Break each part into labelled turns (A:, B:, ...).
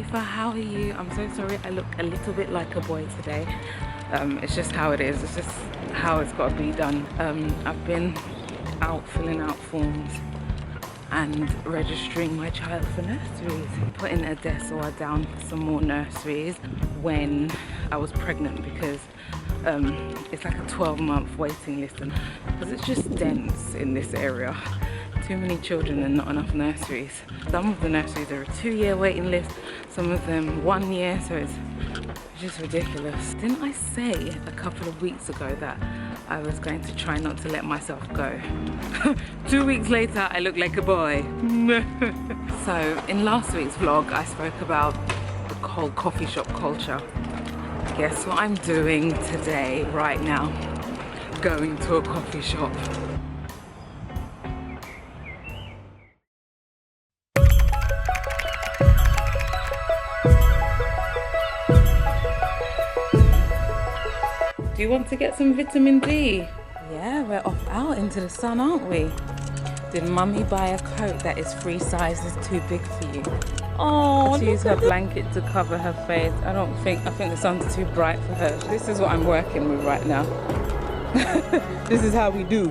A: Layefa, how are you? I'm so sorry I look a little bit like a boy today. It's just how it is. It's just how it's got to be done. I've been out filling out forms and registering my child for nurseries. Putting Adesuwa down for some more nurseries when I was pregnant, because it's like a 12-month waiting list, and because it's just dense in this area. Too many children and not enough nurseries. Some of the nurseries are a 2-year waiting list, some of them 1 year, so it's just ridiculous. Didn't I say a couple of weeks ago that I was going to try not to let myself go? 2 weeks later, I look like a boy. So in last week's vlog, I spoke about the whole coffee shop culture. Guess what I'm doing today, right now? Going to a coffee shop. Do you want to get some vitamin D? Yeah, we're off out into the sun, aren't we? Did mummy buy a coat that is 3 sizes too big for you? Oh, she used her blanket to cover her face. I think the sun's too bright for her. This is what I'm working with right now. This is how we do.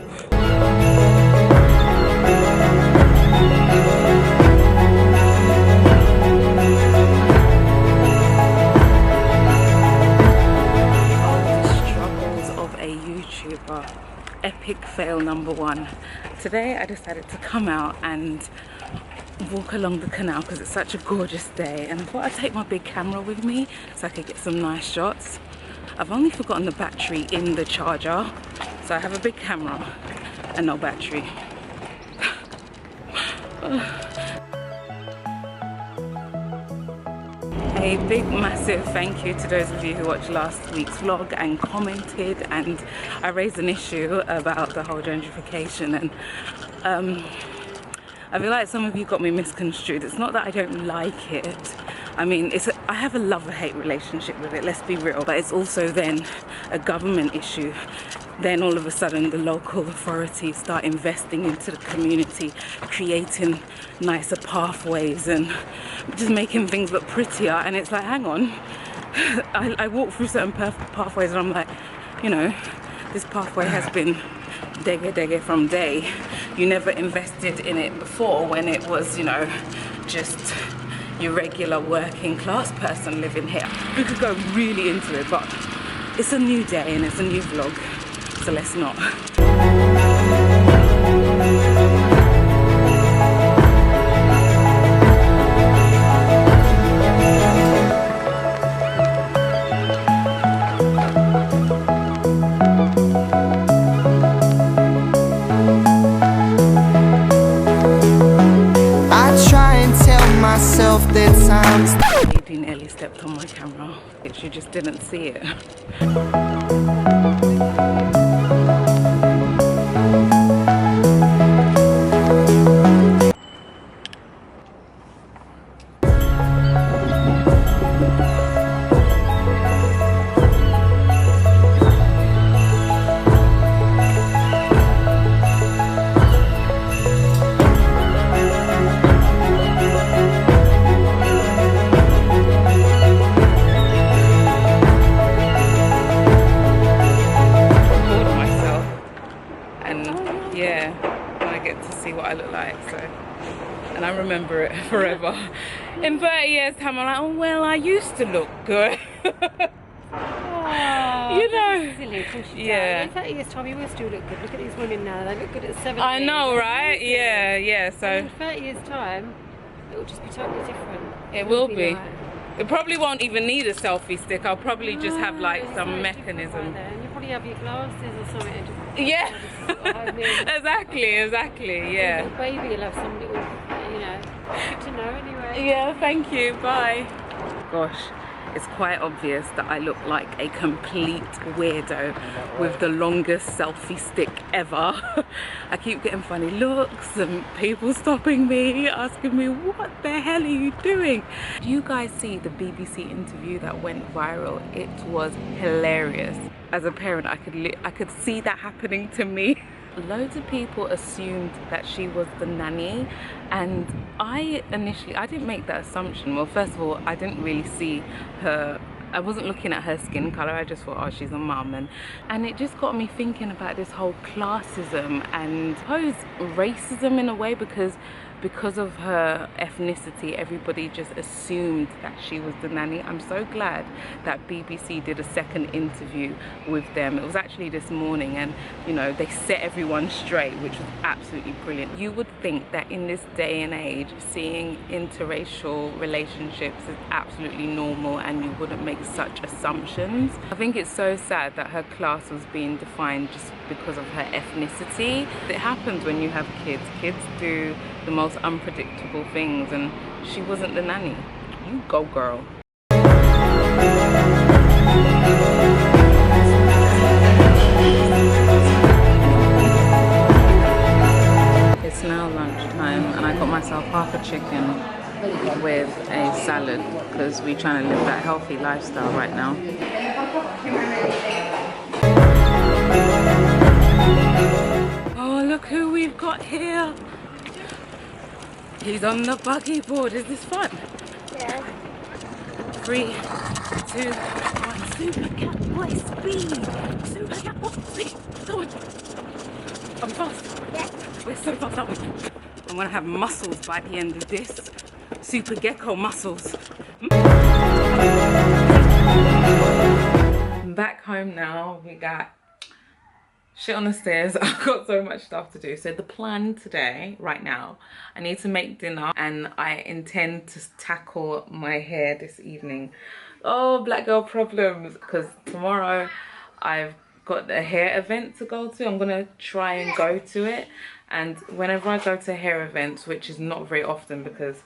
A: Epic fail number 1. Today I decided to come out and walk along the canal because it's such a gorgeous day, and I thought I'd take my big camera with me so I could get some nice shots. I've only forgotten the battery in the charger, so I have a big camera and no battery. A big massive thank you to those of you who watched last week's vlog and commented, and I raised an issue about the whole gentrification, and I feel like some of you got me misconstrued. It's not that I don't like it. I mean, I have a love-hate relationship with it, let's be real, but it's also then a government issue. Then all of a sudden the local authorities start investing into the community, creating nicer pathways and just making things look prettier, and it's like, hang on. I walk through certain pathways and I'm like, you know, this pathway has been dege from day. You never invested in it before when it was, you know, just your regular working class person living here. We could go really into it, but it's a new day and it's a new vlog, so let's not. The lady nearly stepped on my camera. She just didn't see it. And I remember it forever. In 30 years time, I'm like, oh well, I used to look good. Oh, you know, silly, of course you
B: yeah. In 30 years time, you will still look good. Look at these women now; they look good at 70.
A: I know, right? Yeah. So
B: and in 30 years time, it will just be totally different.
A: It will be. Like, it probably won't even need a selfie stick. I'll probably just have like some mechanism.
B: Right, you probably have your glasses or something.
A: Yeah. Exactly. Yeah.
B: Little baby, you'll have some little, you know. Good to know anyway.
A: Yeah. Thank you. Bye. Gosh. It's quite obvious that I look like a complete weirdo with the longest selfie stick ever. I keep getting funny looks and people stopping me, asking me, what the hell are you doing? Do you guys see the BBC interview that went viral? It was hilarious. As a parent, I could see that happening to me. loads of people assumed that she was the nanny, and I didn't make that assumption. Well, first of all, I didn't really see her. I wasn't looking at her skin color. I just thought, oh, she's a mum, and it just got me thinking about this whole classism and I suppose racism in a way, because of her ethnicity, everybody just assumed that she was the nanny. I'm so glad that BBC did a second interview with them. It was actually this morning, and you know, they set everyone straight, which was absolutely brilliant. You would think that in this day and age, seeing interracial relationships is absolutely normal and you wouldn't make such assumptions. I think it's so sad that her class was being defined just because of her ethnicity. It happens when you have kids. Kids do the most unpredictable things, and she wasn't the nanny. You go, girl. It's now lunchtime and I got myself half a chicken with a salad because we're trying to live that healthy lifestyle right now. Oh, look who we've got here. He's on the buggy board. Is this fun?
B: Yeah.
A: 3, 2, 1. Super cat boy speed. Super cat boy speed. Go on. I'm fast.
B: Yeah.
A: We're so fast, aren't we? I'm gonna have muscles by the end of this. Super gecko muscles. I'm back home now. We got shit on the stairs. I've got so much stuff to do. So the plan today, right now, I need to make dinner and I intend to tackle my hair this evening. Oh, black girl problems, because tomorrow I've got a hair event to go to. I'm gonna try and go to it, and whenever I go to hair events, which is not very often because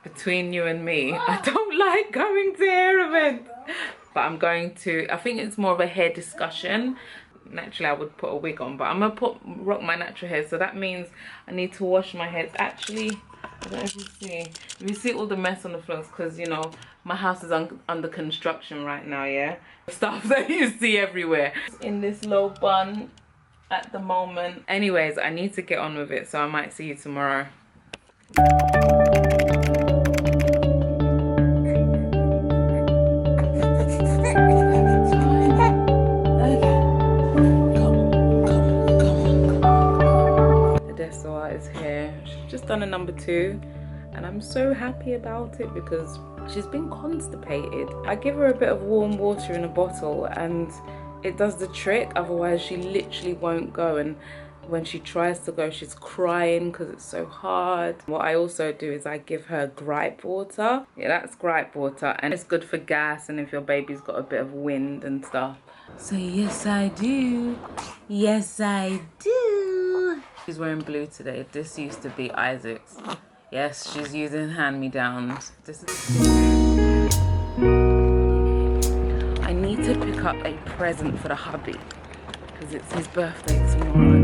A: between you and me, I don't like going to hair events, but I'm going to. I think it's more of a hair discussion. Naturally I would put a wig on, but I'm gonna rock my natural hair, so that means I need to wash my hair. It's actually, I don't know if you see all the mess on the floors, because you know my house is under construction right now. Yeah, stuff that you see everywhere in this low bun at the moment. Anyways, I need to get on with it, so I might see you tomorrow. Adesuwa is here. She's just done a number 2 and I'm so happy about it because she's been constipated. I give her a bit of warm water in a bottle and it does the trick. Otherwise she literally won't go, and when she tries to go she's crying because it's so hard. What I also do is I give her gripe water. Yeah, that's gripe water, and it's good for gas and if your baby's got a bit of wind and stuff. So yes I do. Yes I do. She's wearing blue today. This used to be Isaac's. Yes, she's using hand-me-downs. This is... I need to pick up a present for the hubby because it's his birthday tomorrow.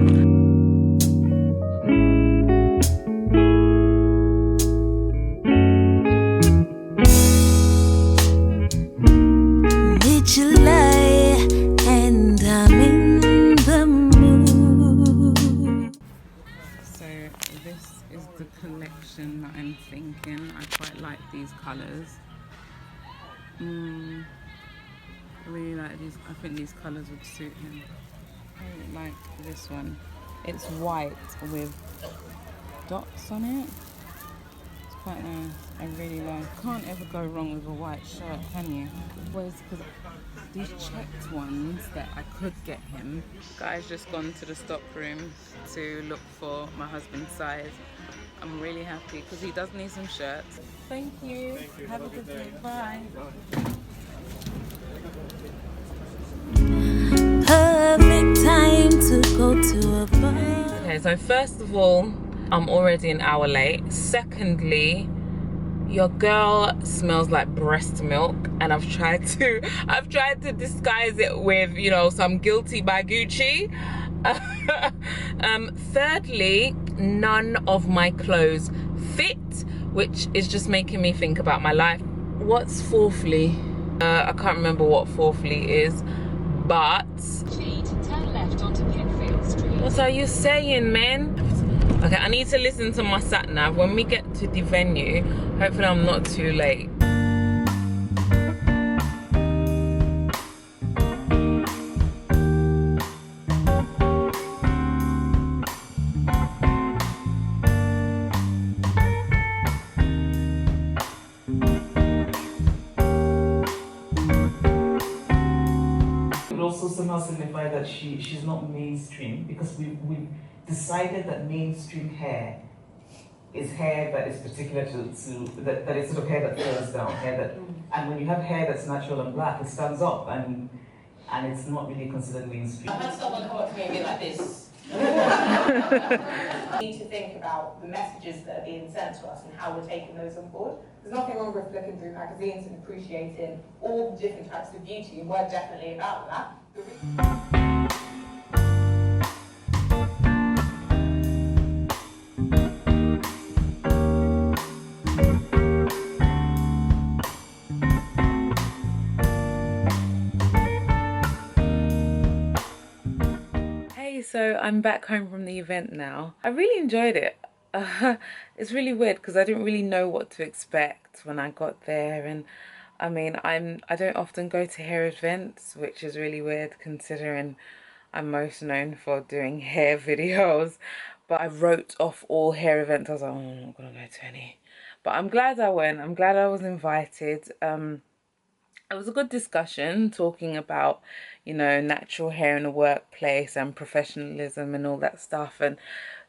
C: Mid-July and I'm in the mood.
A: So this is the collection that I'm thinking. I quite like these colours. I really like these. I think these colours would suit him. I really like this one. It's white with dots on it. It's quite nice. I really like. Can't ever go wrong with a white shirt, can you? Whereas, because these checked ones that I could get him. Guy's just gone to the stock room to look for my husband's size. I'm really happy because he does need some shirts. Thank you. Have a good day. Bye.
C: Perfect time to go to a bar.
A: Okay, so first of all, I'm already an hour late. Secondly, your girl smells like breast milk, and I've tried to disguise it with, you know, some Guilty by Gucci. Thirdly, none of my clothes fit, which is just making me think about my life. What's fourthly? I can't remember what fourthly is, but
D: Turn left onto Pitfield Street.
A: What are you saying, man? Okay, I need to listen to my sat nav. When we get to the venue, hopefully I'm not too late.
D: It also somehow signify that she's not mainstream, because we decided that mainstream hair is hair that is particular to that is sort of hair that falls down, hair that, and when you have hair that's natural and black, it stands up, and it's not really considered mainstream.
E: I had someone come up to me and be like this. We need to think about the messages that are being sent to us and how we're taking those on board. There's nothing wrong with flipping through magazines and appreciating all the different types of beauty, and we're definitely about that.
A: So I'm back home from the event now. I really enjoyed it. It's really weird because I didn't really know what to expect when I got there, and I mean I don't often go to hair events, which is really weird considering I'm most known for doing hair videos. But I wrote off all hair events. I was like, oh, I'm not gonna go to any. But I'm glad I went. I'm glad I was invited. It was a good discussion talking about, you know, natural hair in the workplace and professionalism and all that stuff. And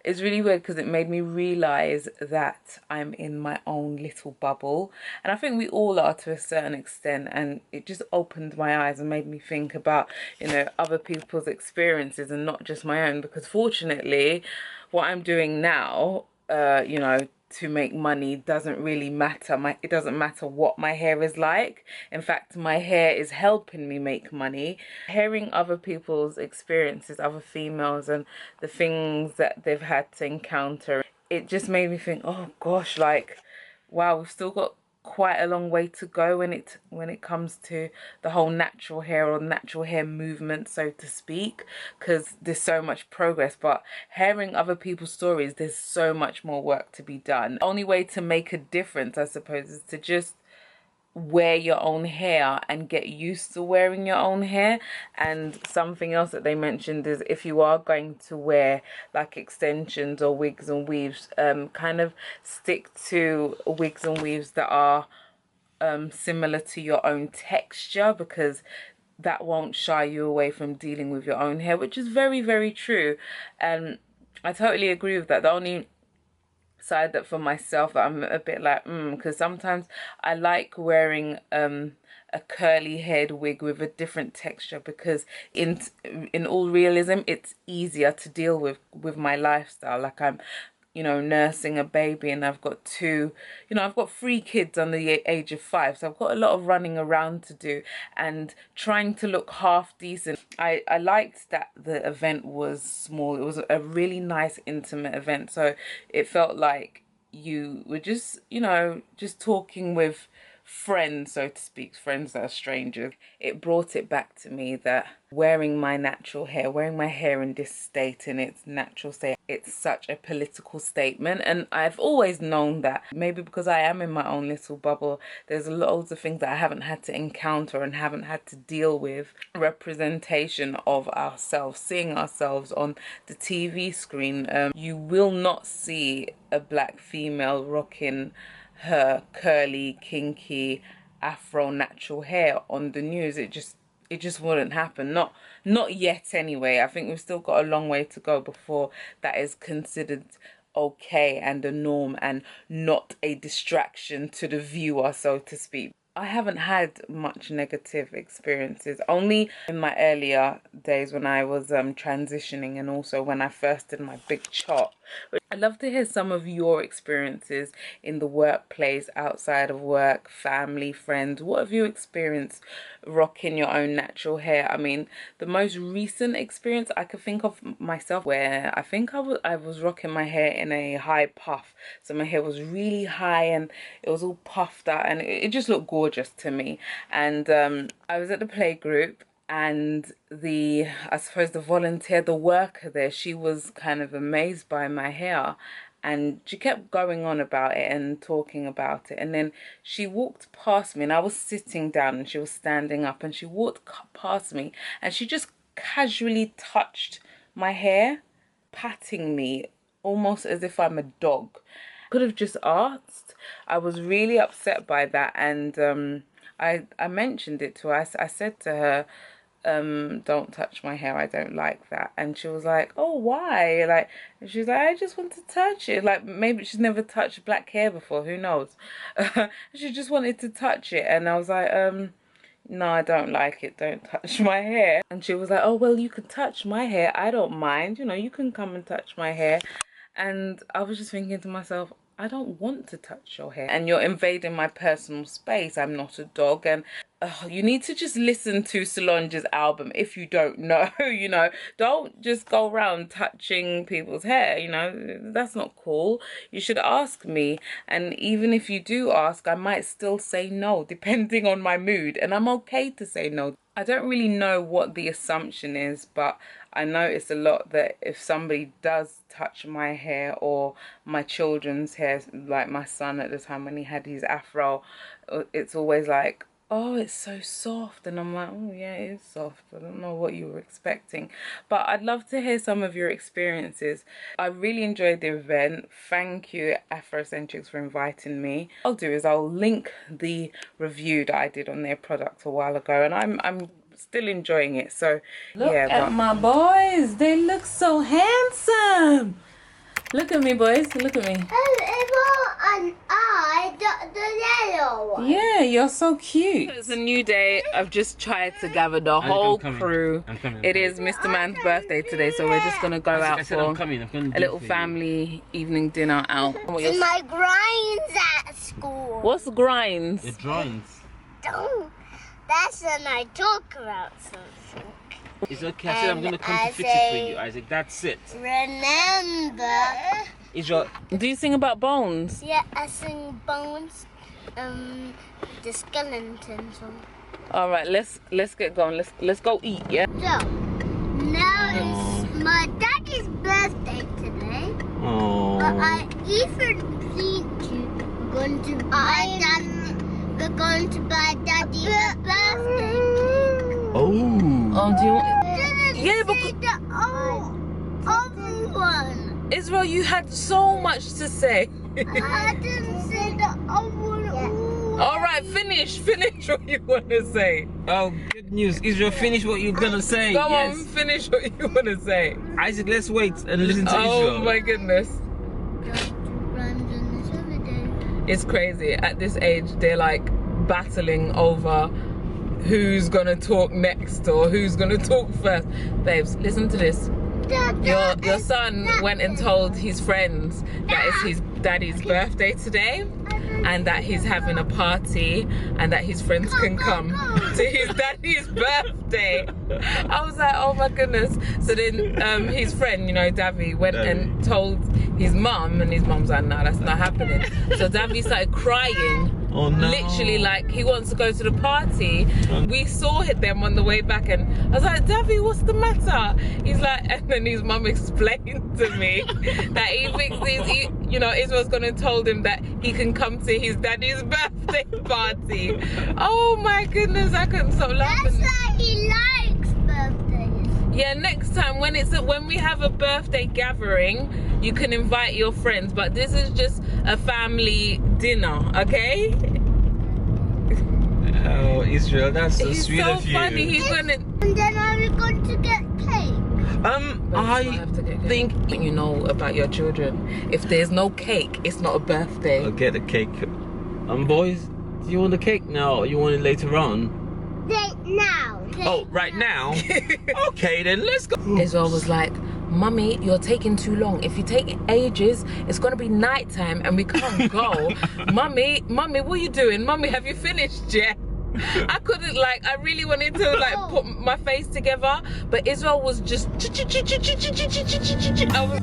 A: it's really weird because it made me realize that I'm in my own little bubble. And I think we all are to a certain extent. And it just opened my eyes and made me think about, you know, other people's experiences and not just my own. Because fortunately, what I'm doing now, you know, to make money doesn't really matter. It doesn't matter what my hair is like. In fact, my hair is helping me make money. Hearing other people's experiences, other females, and the things that they've had to encounter, it just made me think, oh gosh, like, wow, we've still got quite a long way to go when it comes to the whole natural hair or natural hair movement, so to speak, because there's so much progress. But hearing other people's stories, there's so much more work to be done. The only way to make a difference, I suppose, is to just wear your own hair and get used to wearing your own hair. And something else that they mentioned is if you are going to wear like extensions or wigs and weaves, kind of stick to wigs and weaves that are similar to your own texture, because that won't shy you away from dealing with your own hair, which is very, very true. And I totally agree with that. The only side that for myself that I'm a bit like because sometimes I like wearing a curly haired wig with a different texture, because in all realism it's easier to deal with my lifestyle. Like I'm, you know, nursing a baby, and I've got I've got 3 kids under the age of 5, so I've got a lot of running around to do and trying to look half decent. I liked that the event was small. It was a really nice intimate event, so it felt like you were just, you know, just talking with friends, so to speak, friends that are strangers. It brought it back to me that wearing my natural hair, wearing my hair in this state, in its natural state, it's such a political statement. And I've always known that. Maybe because I am in my own little bubble, there's loads of things that I haven't had to encounter and haven't had to deal with. Representation of ourselves, seeing ourselves on the TV screen. You will not see a black female rocking her curly, kinky, afro natural hair on the news. It just wouldn't happen. Not yet anyway. I think we've still got a long way to go before that is considered okay and a norm and not a distraction to the viewer, so to speak. I haven't had much negative experiences, only in my earlier days when I was transitioning, and also when I first did my big chop. I'd love to hear some of your experiences in the workplace, outside of work, family, friends. What have you experienced rocking your own natural hair? I mean, the most recent experience I could think of myself, where I think I was rocking my hair in a high puff. So my hair was really high and it was all puffed out, and it just looked gorgeous to me. And I was at the playgroup, and I suppose the volunteer, the worker there, she was kind of amazed by my hair, and she kept going on about it and talking about it. And then she walked past me, and I was sitting down and she was standing up, and she walked past me and she just casually touched my hair, patting me almost as if I'm a dog. Could have just asked. I was really upset by that, and I mentioned it to her. I said to her, don't touch my hair, I don't like that. And she was like, oh, why? Like, and she's like, I just want to touch it. Like, maybe she's never touched black hair before, who knows. She just wanted to touch it, and I was like, no, I don't like it, don't touch my hair. And she was like, oh, well, you can touch my hair, I don't mind, you know, you can come and touch my hair. And I was just thinking to myself, I don't want to touch your hair, and you're invading my personal space. I'm not a dog. And you need to just listen to Solange's album if you don't know. You know, don't just go around touching people's hair, you know, that's not cool. You should ask me, and even if you do ask, I might still say no depending on my mood, and I'm okay to say no. I don't really know what the assumption is, but I notice a lot that if somebody does touch my hair or my children's hair, like my son at the time when he had his afro, it's always like, oh, it's so soft. And I'm like, oh yeah, it is soft. I don't know what you were expecting. But I'd love to hear some of your experiences. I really enjoyed the event. Thank you, Afrocenchix, for inviting me. What I'll do is I'll link the review that I did on their product a while ago, and I'm still enjoying it. So
C: Look
A: yeah,
C: at my boys. They look so handsome. Look at me, boys. Look at me.
F: And I got the yellow one.
C: Yeah, you're so cute.
A: It's a new day. I've just tried to gather the whole crew. It is Mr. Man's birthday today, so we're just gonna go out for a little family evening dinner out.
F: And my grinds at school.
A: What's grinds?
G: The drawings.
F: Don't. That's when I talk about something.
G: It's okay. I said I'm gonna come to fix it for you, Isaac. That's it.
F: Remember.
G: Israel.
A: Do you sing about bones?
F: Yeah, I sing Bones, the skeleton song.
A: All right, let's get going. Let's go eat. Yeah.
F: So now it's my daddy's birthday today.
G: Oh.
F: But I even think we're going to buy daddy a birthday cake.
G: Oh.
A: Oh, do you want?
F: Yeah,
A: but
F: the old one.
A: Israel, you had so much to say.
F: I didn't say the old one.
A: All right, finish what you want to say.
G: Oh, good news. Israel, finish what you're gonna say.
A: Go on, finish what you want to say.
G: Isaac, let's wait and listen to
A: Oh
G: Israel.
A: my goodness. It's crazy. At this age, they're like battling over who's gonna talk next or who's gonna talk first. Babes, listen to this. Your son went and told his friends that it's his daddy's birthday today, and that he's having a party, and that his friends can come to his daddy's birthday. I was like, oh my goodness. So then his friend, you know, Davy, went and told his mum, and his mum's like, no, that's not happening. So Davy started crying.
G: Oh no.
A: Literally, like, he wants to go to the party. We saw them on the way back, and I was like, Davy, what's the matter? He's like, and then his mum explained to me that he thinks you know, Israel's gonna told him that he can come to his daddy's birthday party. Oh my goodness, I couldn't stop laughing.
F: That's why he likes birthdays.
A: Yeah, next time when we have a birthday gathering, you can invite your friends, but this is just a family dinner, okay?
G: Oh, Israel, that's so
A: He's
G: sweet
A: so
G: of you.
A: funny. He's gonna.
F: And then are we going to get cake?
G: I think
A: you know about your children. If there's no cake, it's not a birthday.
G: I'll get a cake. Boys, do you want the cake now or you want it later on?
F: Now.
G: Oh, right now? Okay, then let's go.
A: Israel was like, Mummy, you're taking too long. If you take ages, it's gonna be nighttime and we can't go. Mummy, what are you doing? Mummy, have you finished yet? I couldn't, like, I really wanted to like put my face together, but Israel was just I was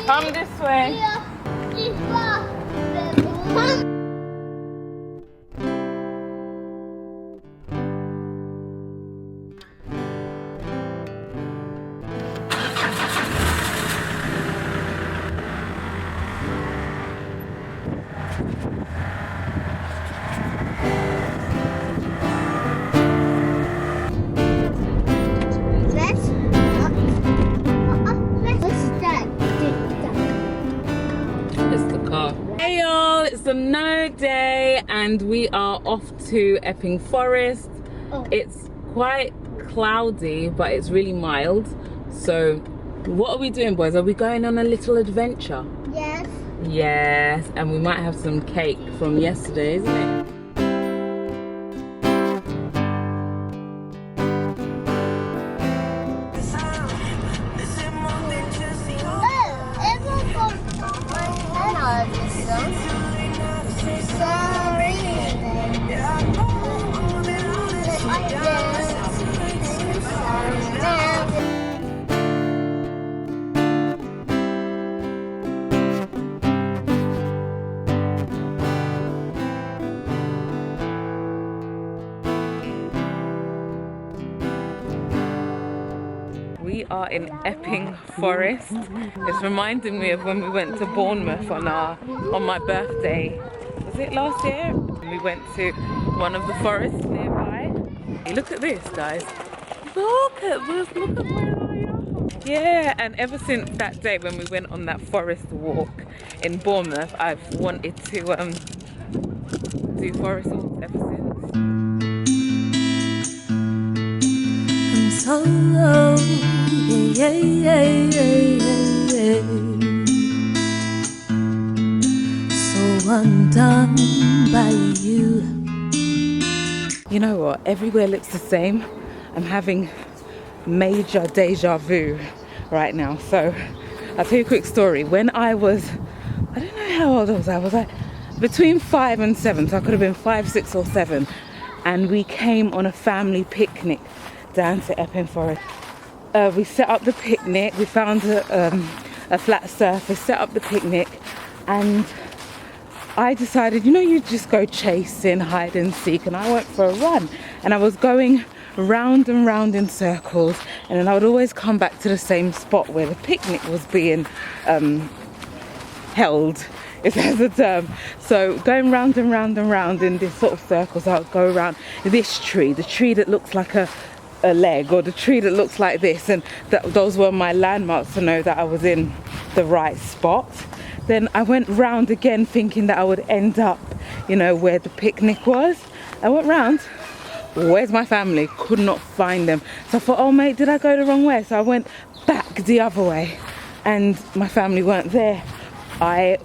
A: Come this way. It's the car. Hey y'all, it's another day and we are off to Epping Forest. It's quite cloudy, but it's really mild. So what are we doing, boys? Are we going on a little adventure?
F: Yes.
A: Yes, and we might have some cake from yesterday, isn't it? We are in Epping Forest. It's reminding me of when we went to Bournemouth on my birthday. Was it last year? We went to one of the forests nearby. Hey, look at this, guys. Look at this. Look at where I am. Yeah, and ever since that day when we went on that forest walk in Bournemouth, I've wanted to do forest walks ever since.
C: So low, yeah, yeah, yeah, yeah. So undone by you.
A: You know what? Everywhere looks the same. I'm having major deja vu right now. So I'll tell you a quick story. When I was, I don't know how old I was like between 5 and 7. So I could have been 5, 6 or 7. And we came on a family picnic down to Epping Forest. We set up the picnic. We found a flat surface, set up the picnic, and I decided, you know, you just go chasing, hide and seek, and I went for a run. And I was going round and round in circles, and then I would always come back to the same spot where the picnic was being held, if that's a term. So going round and round and round in this sort of circles, I would go around this tree, the tree that looks like a leg, or the tree that looks like this, and those were my landmarks to know that I was in the right spot. Then I went round again thinking that I would end up, you know, where the picnic was. I went round, where's my family? Could not find them. So I thought, oh mate, did I go the wrong way? So I went back the other way and my family weren't there. I'm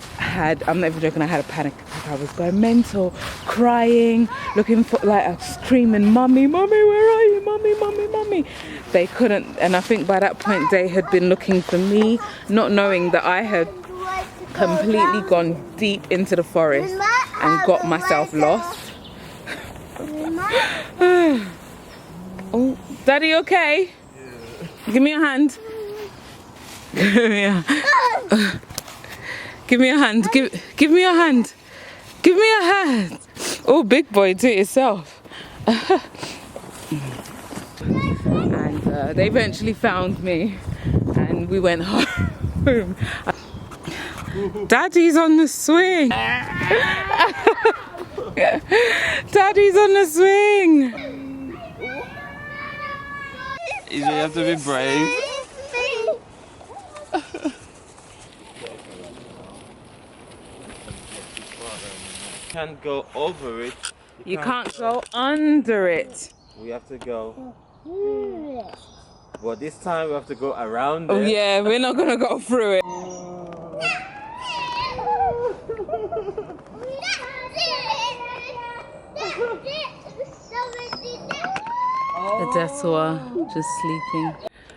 A: not even joking, I had a panic attack. I was going mental, crying, looking for, like, screaming, mummy, mummy, where are you? Mummy, mummy, mummy. They couldn't, and I think by that point they had been looking for me, not knowing that I had completely gone deep into the forest and got myself lost. Oh, Daddy, okay? Yeah. Give me a hand. Give me a Give me a hand. Give me a hand. Give me a hand. Oh, big boy, do it yourself. And they eventually found me, and we went home. Daddy's on the swing. Daddy's on the swing.
G: You have to be brave. Can't go over it.
A: You can't go under it.
G: We have to go. Well, this time we have to go around it.
A: Oh yeah, we're not gonna go through it. Adesuwa just sleeping.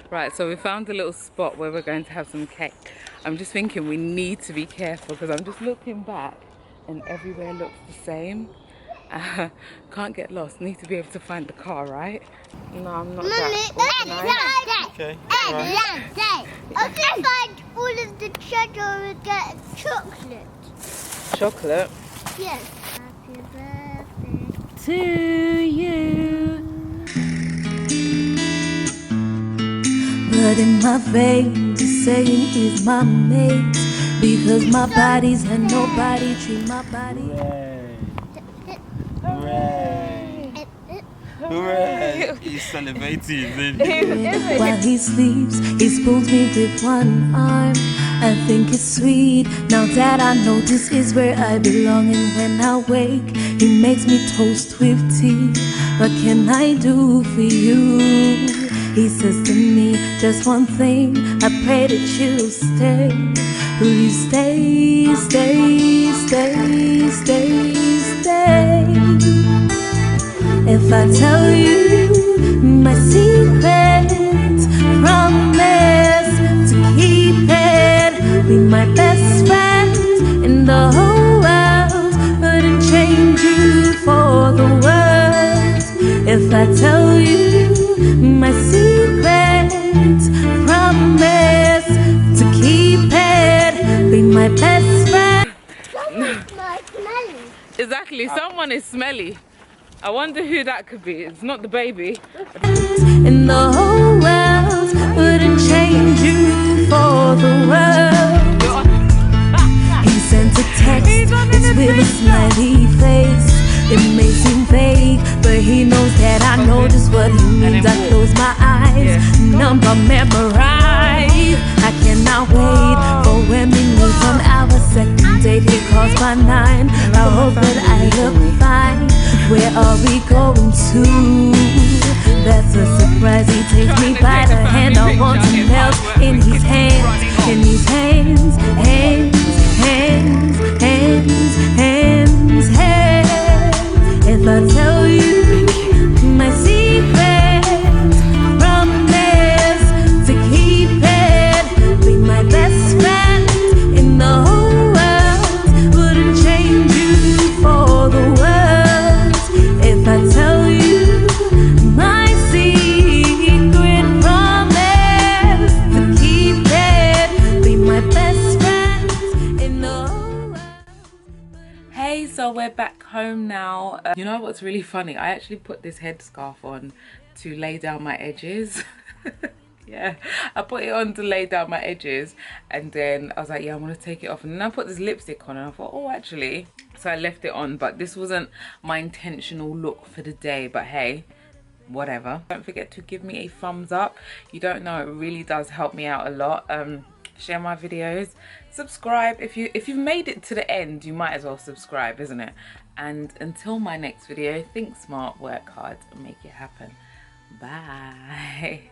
A: Right, so we found a little spot where we're going to have some cake. I'm just thinking we need to be careful because I'm just looking back and everywhere looks the same. Can't get lost. Need to be able to find the car, right? No, I'm not
F: Mommy,
A: that organized.
G: Okay.
F: I can find all of the treasure and get chocolate.
A: Chocolate.
F: Yes. Happy birthday.
C: To you. Blood in my veins is saying he's my mate, because my body's and nobody treat my body.
G: Hooray! Hooray! He's salivating.
C: While he sleeps, he spoons me with one arm. I think it's sweet now that I know this is where I belong. And when I wake, he makes me toast with tea. What can I do for you? He says to me just one thing, I pray that you'll stay. Will you stay, stay, stay, stay, stay? If I tell you my secret, promise to keep it. Be my best friend in the whole world, wouldn't change you for the world. If I tell you my secret, promise to keep it. Be my best friend.
F: My smelly.
A: Exactly. Someone is smelly. I wonder who that could be. It's not the baby.
C: In the whole world, wouldn't change you for the world. He sent a text, it's with a smiley face. It may seem vague, but he knows that I know just what he means. I close my eyes, number memorized. I cannot wait for when we meet on our second date. He calls by 9. I hope that I look fine. Where are we going to? That's a surprise. He takes me by the hand. I want to melt in his hands, in his hands, hands, hands, hands, hands, hands. If I tell you my secret, promise to keep it. Be my best friend in the whole world, wouldn't change you for the world. If I tell you my secret, promise to keep it. Be my best friend in the whole world.
A: Hey, so we're back home now. You know what's really funny? I actually put this headscarf on to lay down my edges. Yeah, I put it on to lay down my edges, and then I was like, yeah, I'm gonna take it off. And then I put this lipstick on and I thought, oh, actually, so I left it on. But this wasn't my intentional look for the day, but hey, whatever. Don't forget to give me a thumbs up. You don't know, it really does help me out a lot. Share my videos, subscribe. If you've made it to the end, you might as well subscribe, isn't it? And until my next video, think smart, work hard, and make it happen. Bye.